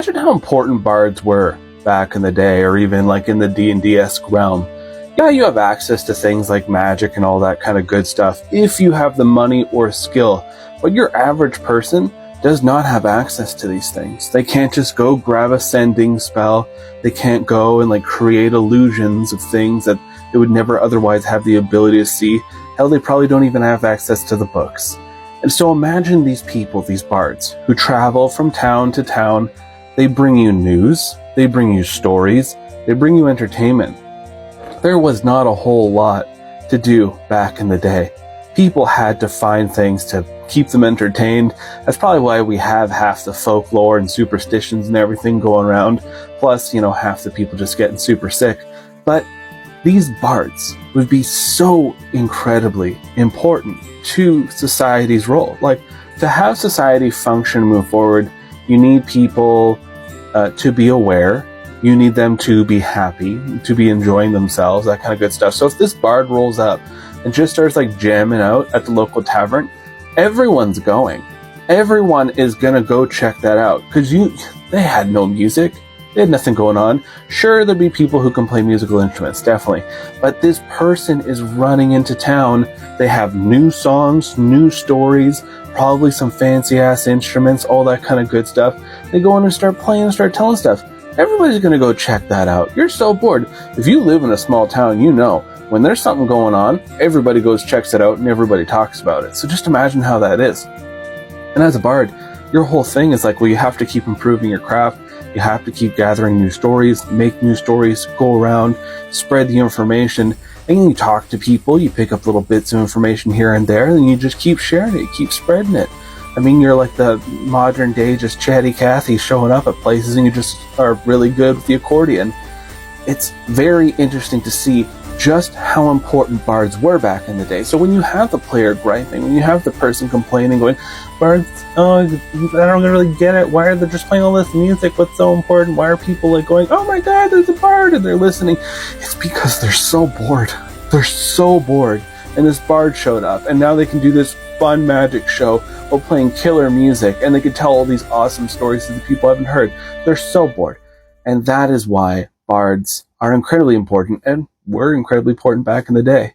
Imagine how important bards were back in the day, or even like in the D&D-esque realm. Yeah, you have access to things like magic and all that kind of good stuff if you have the money or skill, but your average person does not have access to these things. They can't just go grab a sending spell. They can't go and like create illusions of things that they would never otherwise have the ability to see. Hell, they probably don't even have access to the books. And so imagine these people, these bards, who travel from town to town. They bring you news, they bring you stories, they bring you entertainment. There was not a whole lot to do back in the day. People had to find things to keep them entertained. That's probably why we have half the folklore and superstitions and everything going around. Plus, half the people just getting super sick. But these bards would be so incredibly important to society's role. Like, to have society function and move forward, you need people to be aware. You need them to be happy, to be enjoying themselves, that kind of good stuff. So if this bard rolls up and just starts like jamming out at the local tavern, everyone's going. Everyone is gonna go check that out, because they had no music. They had nothing going on. Sure, there'd be people who can play musical instruments, definitely. But this person is running into town. They have new songs, new stories, probably some fancy-ass instruments, all that kind of good stuff. They go in and start playing and start telling stuff. Everybody's going to go check that out. You're so bored. If you live in a small town, when there's something going on, everybody goes, checks it out, and everybody talks about it. So just imagine how that is. And as a bard, your whole thing is like, well, you have to keep improving your craft. You have to keep gathering new stories, make new stories, go around, spread the information, and you talk to people, you pick up little bits of information here and there, and you just keep sharing it, you keep spreading it. I mean, you're like the modern day just chatty Cathy showing up at places, and you just are really good with the accordion. It's very interesting to see just how important bards were back in the day. So when you have the player griping, when you have the person complaining, going, bards, oh, I don't really get it. Why are they just playing all this music? What's so important? Why are people like going, oh my god, there's a bard, and they're listening? It's because they're so bored. They're so bored. And this bard showed up, and now they can do this fun magic show while playing killer music, and they can tell all these awesome stories that the people haven't heard. They're so bored. And that is why bards are incredibly important, and were incredibly important back in the day.